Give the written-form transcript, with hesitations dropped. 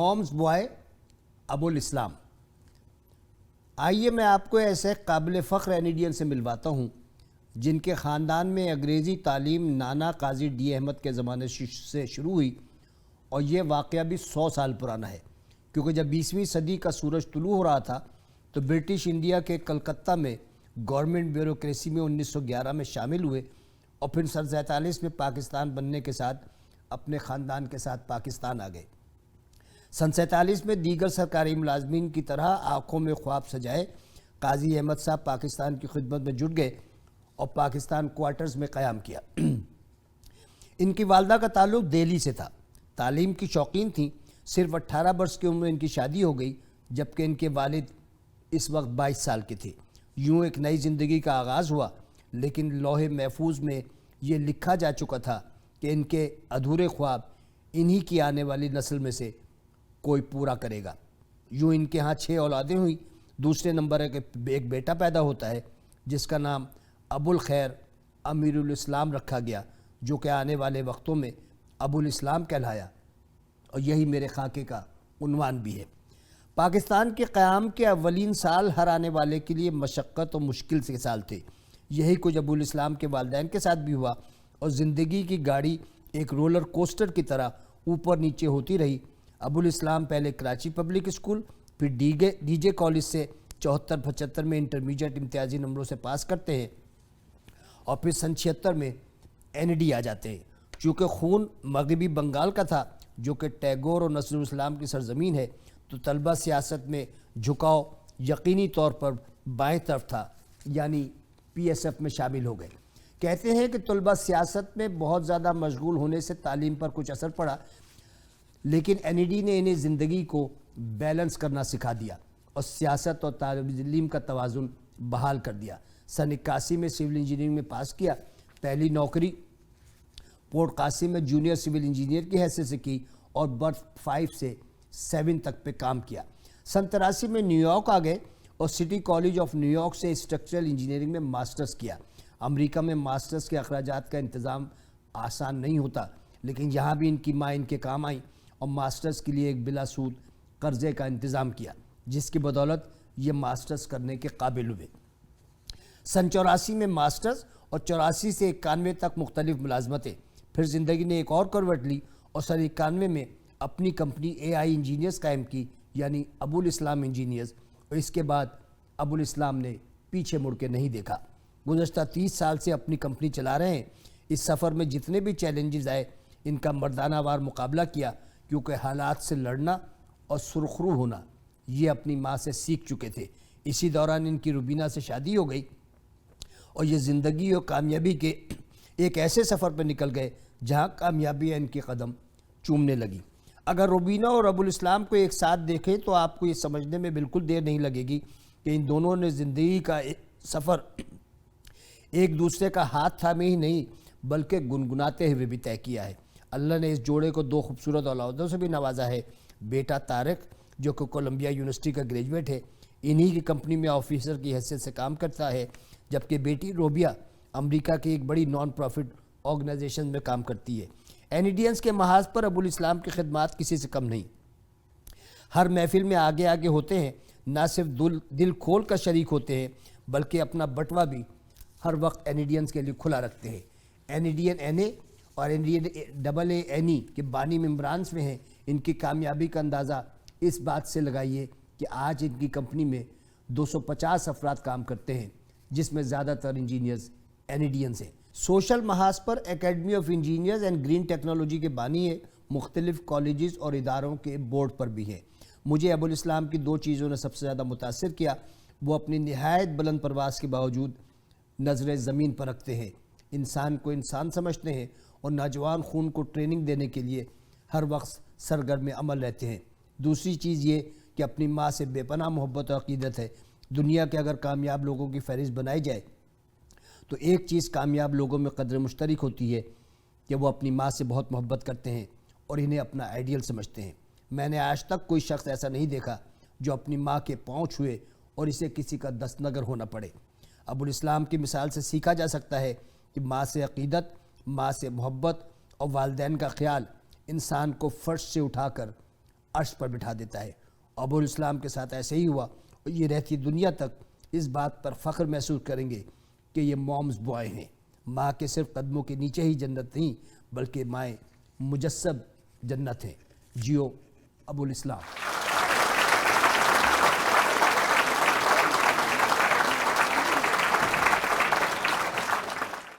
Moms boy Abul इस्लाम। आइए मैं आपको ऐसे काबिल फ़ख्र एनिडियन से मिलवाता हूँ जिनके ख़ानदान में अंग्रेज़ी तालीम नाना काजी डी अहमद के ज़माने से शुरू हुई और ये वाक़या भी 100 साल पुराना है, क्योंकि जब 20वीं सदी का सूरज तुलू हो रहा था तो ब्रिटिश इंडिया के कलकत्ता में गवर्नमेंट ब्यूरोक्रेसी में 1911 में शामिल हुए और फिर सन 47 में पाकिस्तान बनने के साथ अपने ख़ानदान के साथ पाकिस्तान आ गए। सन 47 में दीगर सरकारी मुलाजमीन की तरह आँखों में ख्वाब सजाए काजी अहमद साहब पाकिस्तान की खिदमत में जुट गए और पाकिस्तान क्वार्टर्स में क़याम किया। इनकी वालदा का ताल्लुक़ दिल्ली से था, तालीम की शौकीन थी। सिर्फ 18 वर्ष की उम्र में इनकी शादी हो गई, जबकि इनके वालिद इस वक्त 22 साल के थे। यूँ एक नई ज़िंदगी का आगाज़ हुआ, लेकिन लौहे महफूज में ये लिखा जा चुका था कि इनके अधूरे ख्वाब इन्हीं की आने वाली नस्ल में से कोई पूरा करेगा। यूँ इनके यहाँ 6 औलादें हुई। दूसरे नंबर एक बेटा पैदा होता है जिसका नाम अबुल खैर अमीरुल इस्लाम रखा गया, जो कि आने वाले वक्तों में अबुल इस्लाम कहलाया और यही मेरे खाके का उन्वान भी है। पाकिस्तान के क़याम के अव्वलीन साल हर आने वाले के लिए मशक्क़त और मुश्किल के साल थे। यही कुछ अबुल इस्लाम के वालिदैन के साथ भी हुआ और ज़िंदगी की गाड़ी एक रोलर कोस्टर की तरह ऊपर नीचे होती रही। अबुल इस्लाम पहले कराची पब्लिक स्कूल, फिर डीजे कॉलेज से 74-75 में इंटरमीडिएट इम्तियाजी नंबरों से पास करते हैं और फिर सन 76 में एनडी आ जाते हैं। चूँकि खून मगरबी बंगाल का था, जो कि टैगोर और नसरुल इस्लाम की सरजमीन है, तो तलबा सियासत में झुकाव यकीनी तौर पर बाएं तरफ था, यानी पीएसएफ में शामिल हो गए। कहते हैं कि तलबा सियासत में बहुत ज़्यादा मशगूल होने से तालीम पर कुछ असर पड़ा, लेकिन एनईडी ने इन्हें ज़िंदगी को बैलेंस करना सिखा दिया और सियासत और तालीम का तवाज़ुन बहाल कर दिया। सन 81 में सिविल इंजीनियरिंग में पास किया। पहली नौकरी पोर्ट कासिम में जूनियर सिविल इंजीनियर की हैसियत से की और बर्थ 5 से 7 तक पे काम किया। सन 83 में न्यूयॉर्क आ गए और सिटी कॉलेज ऑफ न्यूयॉर्क से स्ट्रक्चरल इंजीनियरिंग में मास्टर्स किया। अमेरिका में मास्टर्स के अखराजात का इंतज़ाम आसान नहीं होता, लेकिन यहाँ भी इनकी माँ इनके काम आई और मास्टर्स के लिए एक बिलासूद कर्ज़े का इंतज़ाम किया, जिसकी बदौलत ये मास्टर्स करने के काबिल हुए। सन 84 में मास्टर्स और 84 से 91 तक मुख्तलिफ मुलाजमतें। फिर ज़िंदगी ने एक और करवट ली और सन 91 में अपनी कंपनी AI इंजीनियर्स कायम की, यानी अबुल इस्लाम इंजीनियर्स, और इसके बाद अबुल इस्लाम ने पीछे मुड़ के नहीं देखा। गुज़श्ता 30 साल से अपनी कंपनी चला रहे हैं। इस सफ़र में जितने भी चैलेंजेस आए, इनका मर्दानावार मुकाबला किया, क्योंकि हालात से लड़ना और सुरखरू होना ये अपनी माँ से सीख चुके थे। इसी दौरान इनकी रुबीना से शादी हो गई और ये ज़िंदगी और कामयाबी के एक ऐसे सफ़र पर निकल गए जहाँ कामयाबी इनके कदम चूमने लगी। अगर रुबीना और अबुल इस्लाम को एक साथ देखें तो आपको ये समझने में बिल्कुल देर नहीं लगेगी कि इन दोनों ने ज़िंदगी का सफ़र एक दूसरे का हाथ थामे ही नहीं, बल्कि गुनगुनाते हुए भी तय किया है। अल्लाह ने इस जोड़े को 2 खूबसूरत औलादों से भी नवाजा है। बेटा तारिक, जो कि कोलंबिया यूनिवर्सिटी का ग्रेजुएट है, इन्हीं की कंपनी में ऑफिसर की हैसियत से काम करता है, जबकि बेटी रोबिया अमेरिका की एक बड़ी नॉन प्रॉफिट ऑर्गेनाइजेशन में काम करती है। एनिडियंस के महाज पर अबुल इस्लाम की खिदमत किसी से कम नहीं। हर महफिल में आगे आगे होते हैं, ना सिर्फ दिल खोल कर शरीक होते हैं, बल्कि अपना बटवा भी हर वक्त एनिडियंस के लिए खुला रखते हैं। एनिडियन NA और एनिडियन AA के बानी मेम्बरान्स में हैं। इनकी कामयाबी का अंदाज़ा इस बात से लगाइए कि आज इनकी कंपनी में 250 अफराद काम करते हैं, जिसमें ज़्यादातर इंजीनियर्स एनिडियंस हैं। सोशल महाज पर academy of engineers and green technology के बानी है। मुख्तलिफ कॉलेजेस और इदारों के बोर्ड पर भी हैं। मुझे अबुल इस्लाम की 2 चीज़ों ने सबसे ज़्यादा मुतासिर किया। वो अपनी निहायत बुलंद परवास के बावजूद नज़र ज़मीन पर रखते हैं, इंसान को इंसान समझते हैं और नौजवान खून को ट्रेनिंग देने के लिए हर वक्त सरगर्म अमल रहते हैं। दूसरी चीज़ ये कि अपनी माँ से बेपनाह मोहब्बत और अक़ीदत है। दुनिया के अगर कामयाब लोगों की फहरिस्त बनाई जाए तो एक चीज़ कामयाब लोगों में कदर मुश्तरक होती है कि वो अपनी माँ से बहुत मोहब्बत करते हैं और इन्हें अपना आइडियल समझते हैं। मैंने आज तक कोई शख्स ऐसा नहीं देखा जो अपनी माँ के पाँव छुए और इसे किसी का दस्तनगर होना पड़े। अबुल इस्लाम की मिसाल से सीखा जा सकता है कि माँ से अक़ीदत, माँ से मोहब्बत और वालिदैन का ख्याल इंसान को फर्श से उठाकर عرش پر بٹھا دیتا ہے۔ ابوالاسلام کے ساتھ ایسے ہی ہوا، اور یہ رہتی دنیا تک اس بات پر فخر محسوس کریں گے کہ یہ مومز بوائے ہیں۔ ماں کے صرف قدموں کے نیچے ہی جنت نہیں، بلکہ مائیں مجسم جنت ہیں۔ جیو ابوالاسلام۔